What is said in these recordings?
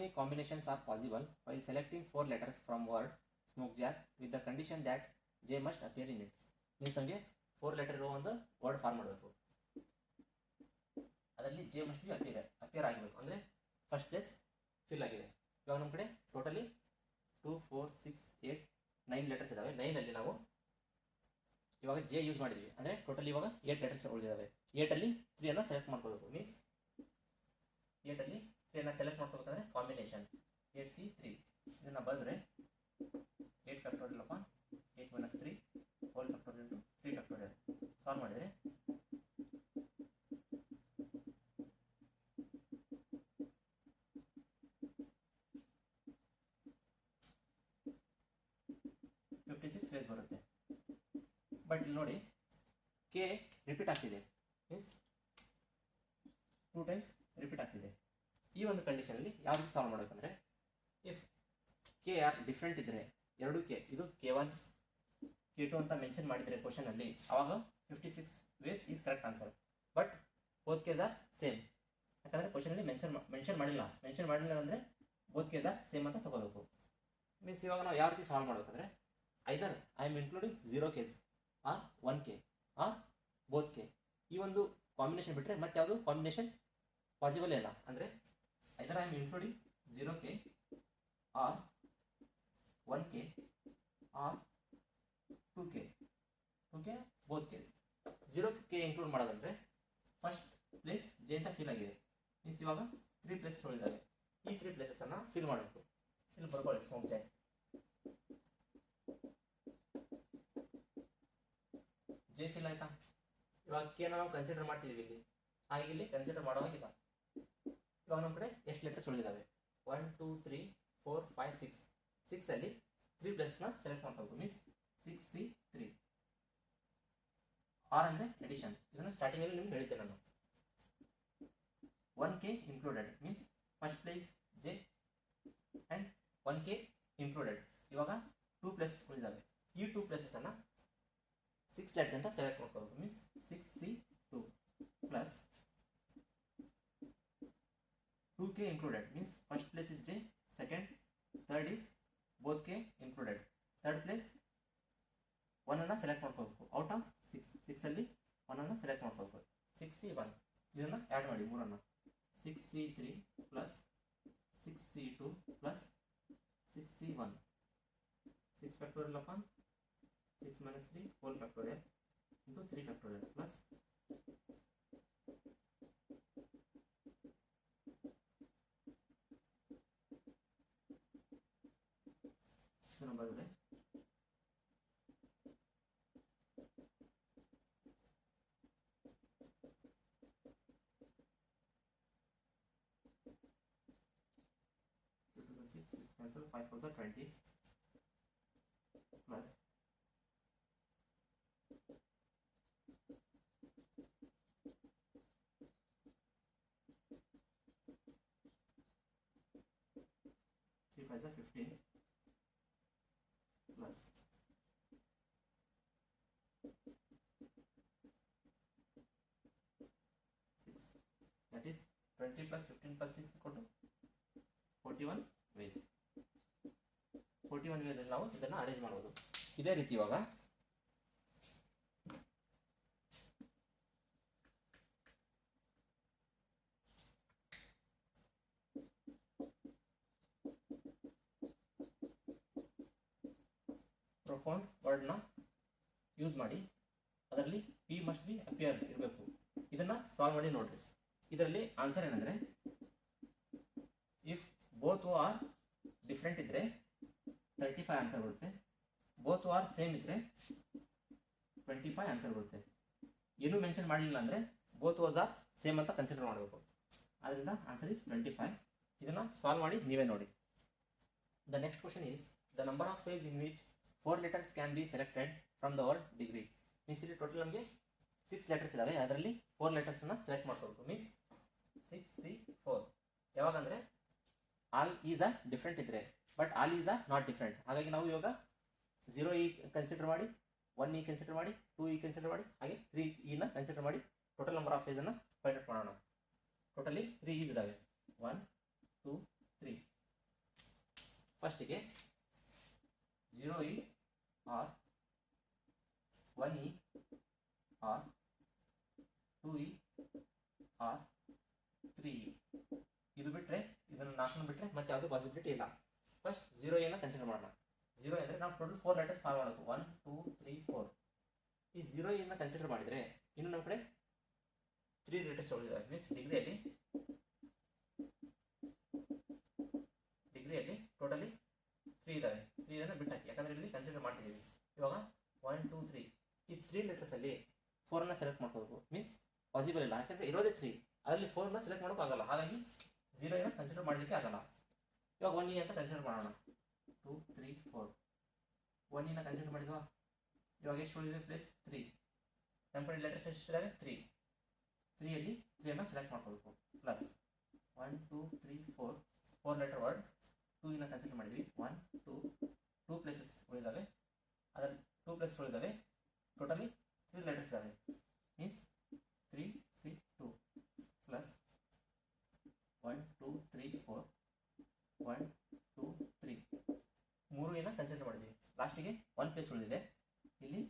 many combinations are possible while selecting 4 letters from word smoke jack with the condition that J must appear in it. Means ನಮಗೆ 4 letter ಇರೋ ಒಂದು word form ಮಾಡಬೇಕು, ಅದರಲ್ಲಿ J must be appear ಆಗಬೇಕು, ಅಂದರೆ first place fill ಆಗಿದೆ. ಇವಾಗ ನಮ್ಮ ಕಡೆ ಟೋಟಲಿ 2 4 6 8 9 ಲೆಟರ್ಸ್ ಇದಾವೆ. 9ಅಲ್ಲಿ ನಾವು ಇವಾಗ J ಯೂಸ್ ಮಾಡಿದ್ವಿ, ಅಂದರೆ ಟೋಟಲಿ ಇವಾಗ 8 ಲೆಟರ್ಸ್ ಉಳಿದಿದ್ದಾವೆ. 8ಅಲ್ಲಿ 3 ಸೆಲೆಕ್ಟ್ ಮಾಡ್ಕೋಬೇಕು. ಮೀನ್ಸ್ 8ಅಲ್ಲಿ 3 ಸೆಲೆಕ್ಟ್ ಮಾಡ್ಕೋಬೇಕಂದ್ರೆ ಕಾಂಬಿನೇಷನ್ 8C3 ಇದನ್ನು ಬರೆದ್ರೆ 8 ಫ್ಯಾಕ್ಟೋರಿಯಲ್ ಅಪ್ಪ 8 - 3 whole factorial to 3 factorial solve ಮಾಡಿದರೆ 56 ವೇಸ್ ಬರುತ್ತೆ. ಬಟ್ ಇಲ್ಲಿ ನೋಡಿ ಕೆ ರಿಪೀಟ್ ಆಗ್ತಿದೆ, ಮೀನ್ಸ್ 2 ಟೈಮ್ಸ್ ರಿಪೀಟ್ ಆಗ್ತಿದೆ. ಈ ಒಂದು ಕಂಡೀಷನಲ್ಲಿ ಯಾವ ರೀತಿ ಸಾಲ್ವ್ ಮಾಡಬೇಕಂದ್ರೆ, ಇಫ್ ಕೆ ಆರ್ ಡಿಫ್ರೆಂಟ್ ಇದ್ದರೆ, ಎರಡು ಕೆ, ಇದು K1 K2 ಅಂತ ಮೆನ್ಷನ್ ಮಾಡಿದರೆ ಕ್ವಶನಲ್ಲಿ, ಆವಾಗ 56 ways is correct answer. But both case are same, ಯಾಕಂದರೆ ಕ್ವಶನಲ್ಲಿ ಮೆನ್ಷನ್ ಮಾಡಿಲ್ಲ ಅಂದರೆ ಬೋತ್ ಕೇಸ್ ಆರ್ ಸೇಮ್ ಅಂತ ತಗೋಬೇಕು. ಮೀನ್ಸ್ ಇವಾಗ ನಾವು ಯಾವ ರೀತಿ ಸಾಲ್ವ್ ಮಾಡಬೇಕಂದ್ರೆ, either I am including 0 case or 1 K or both K. ಈ ಒಂದು ಕಾಂಬಿನೇಷನ್ ಬಿಟ್ಟರೆ ಮತ್ತೆ ಯಾವುದು ಕಾಂಬಿನೇಷನ್ ಪಾಸಿಬಲ್ ಇಲ್ಲ. ಅಂದರೆ either I am including 0 K or 1 K or 2 K both case. 0 K include ಮಾಡೋದಂದರೆ ಫಸ್ಟ್ ಪ್ಲೇಸ್ ಜೆ ಅಂತ ಫಿಲ್ ಆಗಿದೆ. ಮೀನ್ಸ್ ಇವಾಗ 3 ಪ್ಲೇಸಸ್ ಉಳಿದಾವೆ. ಈ 3 ಪ್ಲೇಸಸನ್ನು ಫಿಲ್ ಮಾಡಬೇಕು. ಇಲ್ಲಿ ಬರ್ಕೊಳ್ಳಿ ಸ್ಮೋಕ್ ಜಾಕ್. ಜೆ ಫಿಲ್ ಆಯ್ತಾ? ಇವಾಗ ಕೆನ ನಾವು ಕನ್ಸಿಡರ್ ಮಾಡ್ತಿದ್ದೀವಿ ಇಲ್ಲಿ, ಹಾಗೆ ಇಲ್ಲಿ ಕನ್ಸಿಡರ್ ಮಾಡೋವಾಗಿಲ್ಲ. ಇವಾಗ ನಮ್ಮ ಕಡೆ ಎಷ್ಟು ಲೆಟರ್ಸ್ ಉಳಿದಿದ್ದಾವೆ? 1 2 3 4 5 6. 6ಅಲ್ಲಿ 3 ಪ್ಲೇಸ್ನ ಸೆಲೆಕ್ಟ್ ಮಾಡ್ಕೋಬೇಕು. Means 6C3. ಆರ್ ಅಂದರೆ ಎಡಿಷನ್. ಇದನ್ನು ಸ್ಟಾರ್ಟಿಂಗಲ್ಲಿ ನಿಮ್ಗೆ ಹೇಳಿದ್ದೆ ನಾನು. 1K included means first place J and 1K included. ಇವಾಗ 2 ಪ್ಲೇಸಸ್ ಉಳಿದಾವೆ. ಈ 2 ಪ್ಲೇಸಸನ್ನು 6 ಲೆಟರ್ ಅಂತ ಸೆಲೆಕ್ಟ್ ಮಾಡ್ಕೋಬೇಕು. Means 6C2 plus 2K included means first place is J, second, third is both K included. Third place 1 ಅನ್ನು ಸೆಲೆಕ್ಟ್ ಮಾಡ್ಕೋಬೇಕು. Out of 6 ಅಲ್ಲಿ 1 ಅನ್ನು select ಮಾಡ್ಕೋಬೇಕು. 6C1 ಇದನ್ನು ಆ್ಯಡ್ ಮಾಡಿ 3 6C3 plus 6C2 plus 6C1 6 factorial upon 6 - 3 whole factorial into 3 factorial plus number ಇದೆ. cancel 5 4 20 plus 3 5 15 plus 6, that is 20 plus 15 plus 6 equal to 41 ways. 41 ways ಅಲ್ಲಿ ನಾವು ಇದನ್ನು ಅರೇಂಜ್ ಮಾಡೋದು. ಇದೇ ರೀತಿ ಇವಾಗ ಪ್ರೊಫೌಂಡ್ ವರ್ಡ್ನ ಯೂಸ್ ಮಾಡಿ ಅದರಲ್ಲಿ ಪಿ ಮಸ್ಟ್ ಬಿ ಅಪಿಯರ್ ಇರಬೇಕು. ಇದನ್ನು ಸಾಲ್ವ್ ಮಾಡಿ ನೋಡ್ರಿ. ಇದರಲ್ಲಿ ಆನ್ಸರ್ ಏನಂದರೆ, ಇಫ್ ಬೋತ್ ಆರ್ ಡಿಫ್ರೆಂಟ್ ಇದ್ದರೆ 35 ಆನ್ಸರ್ ಬರುತ್ತೆ. ಬೋತ್ ಆರ್ ಸೇಮ್ ಇದ್ದರೆ 25 ಆನ್ಸರ್ ಬರುತ್ತೆ. ಏನೂ ಮೆನ್ಷನ್ ಮಾಡಲಿಲ್ಲ ಅಂದರೆ ಬೋತ್ ವಾಸ್ ಆರ್ ಸೇಮ್ ಅಂತ ಕನ್ಸಿಡರ್ ಮಾಡಬೇಕು. ಆದ್ದರಿಂದ ಆನ್ಸರ್ ಇಸ್ 25. ಇದನ್ನು ಸಾಲ್ವ್ ಮಾಡಿ ನೀವೇ ನೋಡಿ. The next question is the number of ways in which 4 letters can be selected from the word degree. Means ಇಲ್ಲಿ ಟೋಟಲ್ ನಮಗೆ 6 ಲೆಟರ್ಸ್ ಇದ್ದಾವೆ, ಅದರಲ್ಲಿ 4 ಲೆಟರ್ಸನ್ನು ಸೆಲೆಕ್ಟ್ ಮಾಡ್ಕೋಬೇಕು. Means 6C4. ಯಾವಾಗಂದರೆ ಆಲ್ ಈಸ್ ಆ ಡಿಫ್ರೆಂಟ್ ಇದ್ದರೆ, ಬಟ್ ಆಲ್ ಈಸ್ ಆ ನಾಟ್ ಡಿಫ್ರೆಂಟ್. ಹಾಗಾಗಿ ನಾವು ಇವಾಗ 0E ಕನ್ಸಿಡರ್ ಮಾಡಿ, 1E ಕನ್ಸಿಡರ್ ಮಾಡಿ, 2E ಕನ್ಸಿಡರ್ ಮಾಡಿ, ಹಾಗೆ 3E ಕನ್ಸಿಡರ್ ಮಾಡಿ ಟೋಟಲ್ ನಂಬರ್ ಆಫ್ ವೇಸನ್ನು ಫೈಂಡ್ ಔಟ್ ಮಾಡೋಣ. ಟೋಟಲಿ 3 ಈಸ್ ಇದ್ದಾವೆ. 1 2 3. ಫಸ್ಟಿಗೆ 0E R 1E R 2E R 3E. ಇದು ಬಿಟ್ಟರೆ ಇದನ್ನು 4 ಬಿಟ್ಟರೆ ಮತ್ತೆ ಯಾವುದೇ ಪಾಸಿಬಿಲಿಟಿ ಇಲ್ಲ. ಫಸ್ಟ್ 0E ಕನ್ಸಿಡರ್ ಮಾಡೋಣ. 0 ಅಂದರೆ ನಾವು ಟೋಟಲ್ 4 ಲೆಟರ್ಸ್ ಫಾರ್ಮ್ ಮಾಡಬೇಕು. 1 2 3 4. ಈ 0E ಕನ್ಸಿಡರ್ ಮಾಡಿದರೆ ಇನ್ನು ನಮ್ಮ ಕಡೆ 3 ಲೆಟರ್ಸ್ ಉಳಿದಿದ್ದಾವೆ. ಮೀನ್ಸ್ ಡಿಗ್ರಿಯಲ್ಲಿ ಟೋಟಲಿ 3 ಇದ್ದಾವೆ. 3 ಇದನ್ನು ಬಿಟ್ಟಾಕಿ, ಯಾಕಂದರೆ ಇಲ್ಲಿ ಕನ್ಸಿಡರ್ ಮಾಡ್ತಿದ್ದೀವಿ. ಇವಾಗ 1 2 3 ಈ 3 ಲೆಟರ್ಸಲ್ಲಿ 4 ಸೆಲೆಕ್ಟ್ ಮಾಡ್ಕೋಬೇಕು. ಮೀನ್ಸ್ ಪಾಸಿಬಲ್ ಇಲ್ಲ, ಯಾಕಂದರೆ ಇರೋದೇ 3, ಅದರಲ್ಲಿ 4 ಸೆಲೆಕ್ಟ್ ಮಾಡೋಕ್ಕಾಗಲ್ಲ. ಹಾಗಾಗಿ 0 ಕನ್ಸಿಡರ್ ಮಾಡಲಿಕ್ಕೆ ಆಗಲ್ಲ. ಇವಾಗ 1E ಅಂತ ಕನ್ಸಿಡರ್ ಮಾಡೋಣ. 2 3 4 1E ಕನ್ಸಿಡರ್ ಮಾಡಿದ್ವಾ? ಇವಾಗ ಎಷ್ಟು ಉಳಿದಿದೆ? ಪ್ಲಸ್ 3. ನಮ್ಮ ಕಡೆ ಲೆಟರ್ಸ್ ಎಷ್ಟಿದ್ದಾವೆ? 3. 3ಯಲ್ಲಿ 3 ಸೆಲೆಕ್ಟ್ ಮಾಡ್ಕೋಬೇಕು. ಪ್ಲಸ್ 1 2 3 4 4 ಲೆಟರ್ ವರ್ಡ್ 2 ಕನ್ಸಿಡರ್ ಮಾಡಿದ್ವಿ. 1 2 ಪ್ಲೇಸಸ್ ಉಳಿದಾವೆ, ಅದರಲ್ಲಿ 2 ಪ್ಲೇಸ್ ಉಳಿದಾವೆ. ಟೋಟಲಿ 3 ಲೆಟರ್ಸ್ ಇದ್ದಾವೆ. ಮೀನ್ಸ್ 3 C 2 ಪ್ಲಸ್ 1 2 3 4 1 2 3 3 ಕನ್ಸಿಡರ್ ಮಾಡಿದ್ವಿ. ಲಾಸ್ಟಿಗೆ 1 ಪ್ಲೇಸ್ ಉಳಿದಿದೆ. ಇಲ್ಲಿ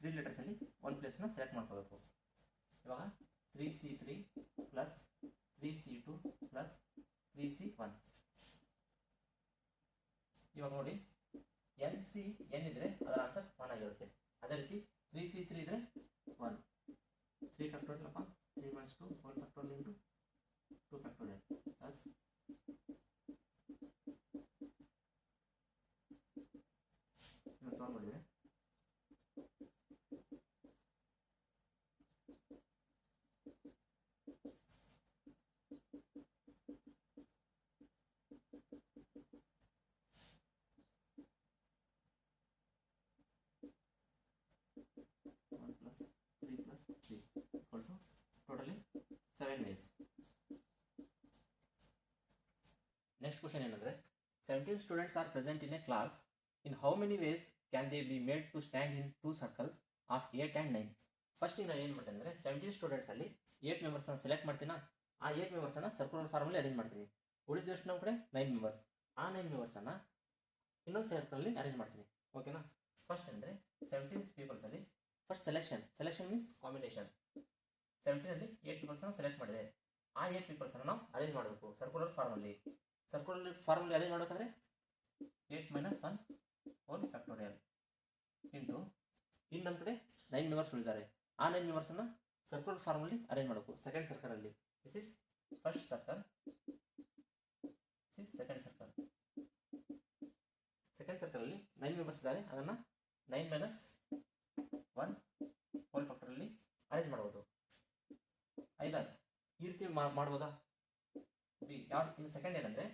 3 ಲೆಟರ್ಸಲ್ಲಿ 1 ಪ್ಲೇಸ್ನ ಸೆಲೆಕ್ಟ್ ಮಾಡ್ಕೋಬೇಕು. ಇವಾಗ 3C3 plus 3C2 plus 3C1. ಇವಾಗ ನೋಡಿ, N ಇದ್ರೆ ಅದರ ಆನ್ಸರ್ 1 ಆಗಿರುತ್ತೆ. ಅದೇ ರೀತಿ 3C3 ಇದ್ರೆ 1. 3 ಫ್ಯಾಕ್ಟೋರಿಯಲ್ ಅಪ್ಪ 3 − 2 4 factorial into 2 factorial plus solve ಮಾಡಿದರೆ 1 + 3 + 3 equal to totally 7 ways. Next question ಏನಂದ್ರೆ 17 students are present in a class. In how many ways can they be made to stand in 2 circles of 8 and 9? First ನಾನು ಏನು ಮಾಡ್ತೇನೆ ಅಂದರೆ 17 students ಅಲ್ಲಿ 8 ಮೆಂಬರ್ಸ್ನ select ಮಾಡ್ತೀನ. ಆ 8 ಮೆಂಬರ್ಸನ್ನು circular ಫಾರ್ಮಲ್ಲಿ arrange ಮಾಡ್ತೀನಿ. ಉಳಿದಷ್ಟು ನಮ್ಮ ಕಡೆ 9 ಮೆಂಬರ್ಸ್. ಆ 9 ಮೆಂಬರ್ಸನ್ನು ಇನ್ನೊಂದು ಸರ್ಕಲಲ್ಲಿ ಅರೇಂಜ್ ಮಾಡ್ತೀನಿ. ಓಕೆನಾ? ಫಸ್ಟ್ ಅಂದರೆ 17 ಪೀಪಲ್ಸಲ್ಲಿ ಫಸ್ಟ್ ಸೆಲೆಕ್ಷನ್ ಮೀನ್ಸ್ ಕಾಂಬಿನೇಷನ್. 17ಅಲ್ಲಿ 8 ಪೀಪಲ್ಸನ್ನು ಸೆಲೆಕ್ಟ್ ಮಾಡಿದೆ. ಆ 8 ಪೀಪಲ್ಸನ್ನು ನಾವು ಅರೇಂಜ್ ಮಾಡಬೇಕು ಸರ್ಕ್ಯುಲರ್ ಫಾರ್ಮಲ್ಲಿ ಅರೇಂಜ್ ಮಾಡಬೇಕಾದ್ರೆ 8 - 1 ಹೋಲ್ ಫ್ಯಾಕ್ಟೋರಿಯಲ್ ಇಂಟು ಇನ್ನು ನಮ್ಮ ಕಡೆ 9 ಮೆಂಬರ್ಸ್ ಉಳಿದ್ದಾರೆ. ಆ 9 ಮೆಂಬರ್ಸನ್ನು ಸರ್ಕ್ಯುಲರ್ ಫಾರ್ಮಲ್ಲಿ ಅರೇಂಜ್ ಮಾಡಬೇಕು. ಸೆಕೆಂಡ್ ಸರ್ಕಲಲ್ಲಿ this is first circle, this is second circle. Second ಸರ್ಕಲಲ್ಲಿ 9 ಮೆಂಬರ್ಸ್ ಇದ್ದಾರೆ, ಅದನ್ನು 9 - 1 ಹೋಲ್ ಫ್ಯಾಕ್ಟರಲ್ಲಿ ಅರೇಂಜ್ ಮಾಡ್ಬೋದು. ಐದಾರು ಈ ರೀತಿ ಮಾಡ್ಬೋದಾ? ಯಾರು ಇನ್ನು ಸೆಕೆಂಡ್ ಏನಂದರೆ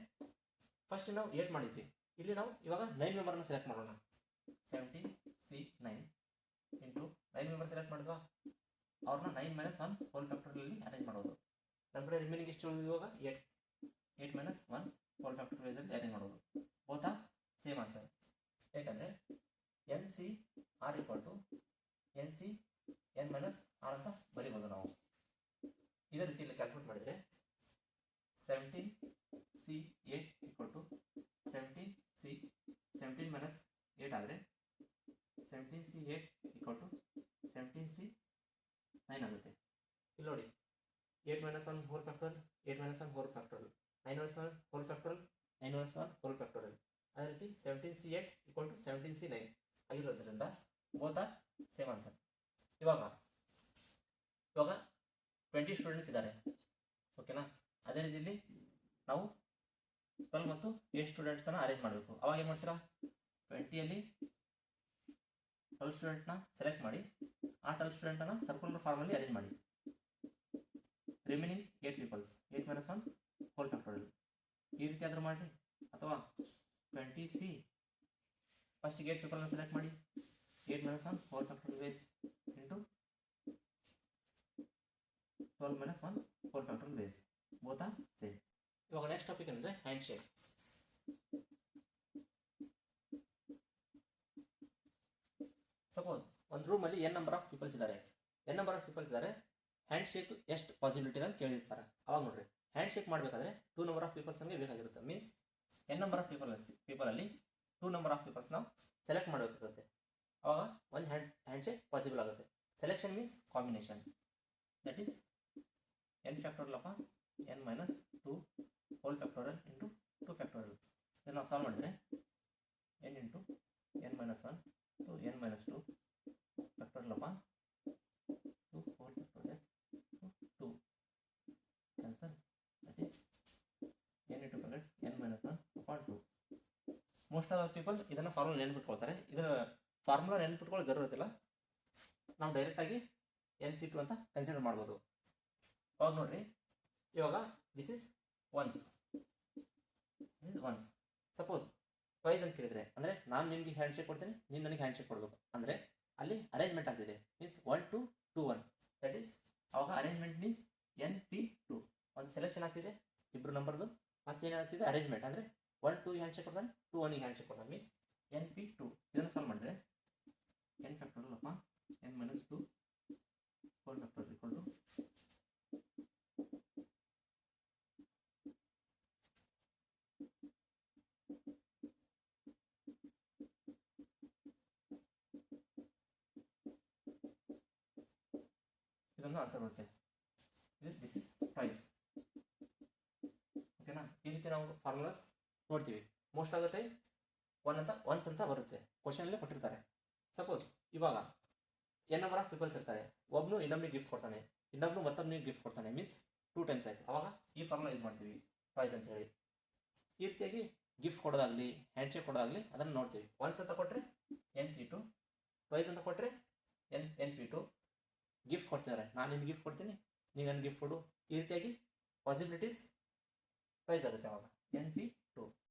ಫಸ್ಟ್ ನಾವು 8 ಮಾಡಿದ್ವಿ, ಇಲ್ಲಿ ನಾವು ಇವಾಗ 9 ಮೆಂಬರ್ನ ಸೆಲೆಕ್ಟ್ ಮಾಡೋಣ. 17C9 ಇಂಟು 9 ಮೆಂಬರ್ ಸೆಲೆಕ್ಟ್ ಮಾಡಿದ್ವಾ, ಅವ್ರನ್ನ 9 - 1 ಹೋಲ್ ಫ್ಯಾಕ್ಟರಲ್ಲಿ ಅರೇಂಜ್ ಮಾಡೋದು. ನಮ್ಮ ಕಡೆ ರಿಮೈನಿಂಗ್ ಎಷ್ಟು ಉಳಿದು ಇವಾಗ 8 - 1 ಹೋಲ್ ಫ್ಯಾಕ್ಟರೈಸಲ್ಲಿ ಅರೇಂಜ್ ಮಾಡೋದು. ಬೋತಾ ಸೇಮ್ ಆನ್ಸರ್. ಯಾಕಂದರೆ NCR = NC n - R ಅಂತ ಬರಿಬೋದು ನಾವು. ಇದೇ ರೀತಿಯಲ್ಲಿ ಕ್ಯಾಲ್ಕುಲೇಟ್ ಮಾಡಿದರೆ 17C8 = 17C 17 - 8 ಆದರೆ 17C8 = 17C9 ಆಗುತ್ತೆ. ಇಲ್ಲಿ ನೋಡಿ 8 - 1 whole factorial 8 - 1 whole factorial 9 - 1 whole factorial 9 - 1 whole factorial. ಅದೇ ರೀತಿ 17C8 = 17C9 ಆಗಿರೋದ್ರಿಂದ ಬೋತ್ ಆರ್ ಸೇಮ್ ಆನ್ಸರ್. ಇವಾಗ 20 ಸ್ಟೂಡೆಂಟ್ಸ್ ಇದ್ದಾರೆ. ಓಕೆನಾ? ಅದೇ ರೀತಿಯಲ್ಲಿ ನಾವು 12 ಮತ್ತು 8 ಸ್ಟೂಡೆಂಟ್ಸನ್ನು ಅರೇಂಜ್ ಮಾಡಬೇಕು. ಅವಾಗ ಏನು ಮಾಡ್ತೀರಾ? 20ಯಲ್ಲಿ 12 ಸ್ಟೂಡೆಂಟ್ನ ಸೆಲೆಕ್ಟ್ ಮಾಡಿ ಆ 12 ಸ್ಟೂಡೆಂಟನ್ನು ಸರ್ಕ್ಯುಲರ್ ಫಾರ್ಮಲ್ಲಿ ಅರೇಂಜ್ ಮಾಡಿ. ರಿಮೈನಿಂಗ್ 8 ಪೀಪಲ್ಸ್ 8 - 1 ಹೋಲ್ ಫ್ಯಾಕ್ಟೋರಿಯಲ್ ಈ ರೀತಿ ಆದರೂ ಮಾಡಿ. ಅಥವಾ 20C ಫಸ್ಟಿಗೆ 8 ಪೀಪಲ್ನ ಸೆಲೆಕ್ಟ್ ಮಾಡಿ 8 - 1 whole factorial ways into 12 - 1 whole factorial ways. Both are same. ಇವಾಗ ನೆಕ್ಸ್ಟ್ ಟಾಪಿಕ್ ಅಂದರೆ ಹ್ಯಾಂಡ್ ಶೇಕ್. ಸಪೋಸ್ ಒಂದು ರೂಮಲ್ಲಿ n ನಂಬರ್ ಆಫ್ ಪೀಪಲ್ಸ್ ಇದ್ದಾರೆ. ಹ್ಯಾಂಡ್ ಶೇಕ್ ಎಷ್ಟು ಪಾಸಿಬಿಲಿಟಿ ಅಂತ ಕೇಳಿರ್ತಾರೆ. ಅವಾಗ ನೋಡ್ರಿ, ಹ್ಯಾಂಡ್ ಶೇಕ್ ಮಾಡಬೇಕಾದ್ರೆ 2 ನಂಬರ್ ಆಫ್ ಪೀಪಲ್ಸ್ ನಮಗೆ ಬೇಕಾಗಿರುತ್ತೆ. ಮೀನ್ಸ್ ಎನ್ ನಂಬರ್ ಆಫ್ ಪೀಪಲಲ್ಲಿ 2 ನಂಬರ್ ಆಫ್ ಪೀಪಲ್ಸ್ ನಾವು ಸೆಲೆಕ್ಟ್ ಮಾಡಬೇಕಾಗುತ್ತೆ. ಅವಾಗ ಒಂದು ಹ್ಯಾಂಡ್ಶೇಕ್ ಪಾಸಿಬಲ್ ಆಗುತ್ತೆ. Selection means combination, that is n factorial upon n minus 2 whole factorial into 2 factorial. ಇದನ್ನು ನಾವು ಸಾಲ್ವ್ ಮಾಡಿದರೆ n into n minus 1 to n minus 2 factorial upon 2 whole factorial 2 cancel, that is n into n minus 1 upon 2. Most of the people ಇದನ್ನು formula ನೆನ್ಪಿಟ್ಕೊಳ್ತಾರೆ. ಇದರ formula ನೆನ್ಪಿಟ್ಕೊಳ್ಳೋ ಜरूरत ನಾವು ಡೈರೆಕ್ಟಾಗಿ NC2 ಅಂತ consider ಮಾಡ್ಬೋದು. ಅವಾಗ ನೋಡ್ರಿ, ಇವಾಗ this is once, suppose twice ಅಂತ ಕೇಳಿದ್ರೆ ಅಂದರೆ ನಾನು ನಿಮಗೆ ಹ್ಯಾಂಡ್ ಶೇಕ್ ಕೊಡ್ತೀನಿ, ನೀನು ನನಗೆ ಹ್ಯಾಂಡ್ ಶೇಕ್ ಕೊಡಬೇಕು ಅಂದರೆ ಅಲ್ಲಿ ಅರೇಂಜ್ಮೆಂಟ್ ಆಗ್ತಿದೆ, ಮೀನ್ಸ್ 1 to 2 1, ದಟ್ ಈಸ್ ಅವಾಗ ಅರೇಂಜ್ಮೆಂಟ್ ಮೀನ್ಸ್ NP2. ಒಂದು ಸೆಲೆಕ್ಷನ್ ಆಗ್ತಿದೆ ಇಬ್ಬರು ನಂಬರ್ದು, ಮತ್ತೇನಾಗ್ತಿದೆ ಅರೇಂಜ್ಮೆಂಟ್ ಅಂದರೆ 1 2 ಹ್ಯಾಂಡ್ ಶೇಕ್ ಕೊಡ್ತಾನೆ, 2 1 ಹ್ಯಾಂಡ್ ಶೇಕ್ ಕೊಡ್ತಾನೆ, ಮೀನ್ಸ್ NP2. ಇದನ್ನು ಸಾಲ್ವ್ ಮಾಡಿದ್ರೆ n factorial upon n minus 2 whole factorial equal to ಇದನ್ನು ಆನ್ಸರ್ ಬರುತ್ತೆ. This is price. ಓಕೆನಾ? ಈ ರೀತಿ ನಾವು ಫಾರ್ಮುಲಾಸ್ ನೋಡ್ತೀವಿ. Most of the time once ಅಂತ ಬರುತ್ತೆ, ಕ್ವಶನಲ್ಲೇ ಕೊಟ್ಟಿರ್ತಾರೆ. ಸಪೋಸ್ ಇವಾಗ n ನಂಬರ್ ಆಫ್ ಪೀಪಲ್ಸ್ ಇರ್ತಾರೆ, ಒಬ್ಬನು ಇನ್ನೊಬ್ಬನಿಗೆ ಗಿಫ್ಟ್ ಕೊಡ್ತಾನೆ, ಇನ್ನೊಬ್ಬನು ಮತ್ತೊಬ್ಬನಿಗೆ ಗಿಫ್ಟ್ ಕೊಡ್ತಾನೆ, ಮೀನ್ಸ್ 2 ಟೈಮ್ಸ್ ಆಯಿತು. ಅವಾಗ ಈ ಫಾರ್ಮುಲಾ ಯೂಸ್ ಮಾಡ್ತೀವಿ, ಪ್ರೈಸ್ ಅಂತ ಹೇಳಿ. ಈ ರೀತಿಯಾಗಿ ಗಿಫ್ಟ್ ಕೊಡೋದಾಗಲಿ ಹ್ಯಾಂಡ್ ಶೇಕ್ ಕೊಡೋದಾಗಲಿ ಅದನ್ನು ನೋಡ್ತೀವಿ. ಒನ್ಸ್ ಅಂತ ಕೊಟ್ಟರೆ NC2, ಪ್ರೈಸ್ ಅಂತ ಕೊಟ್ಟರೆ NP2. ಗಿಫ್ಟ್ ಕೊಡ್ತಿದ್ದಾರೆ, ನಾನು ನಿನ್ಗೆ ಗಿಫ್ಟ್ ಕೊಡ್ತೀನಿ, ನೀನು ನನಗೆ ಗಿಫ್ಟ್ ಕೊಡು. ಈ ರೀತಿಯಾಗಿ ಪಾಸಿಬಿಲಿಟೀಸ್ ಪ್ರೈಸ್ ಆಗುತ್ತೆ. ಅವಾಗ NP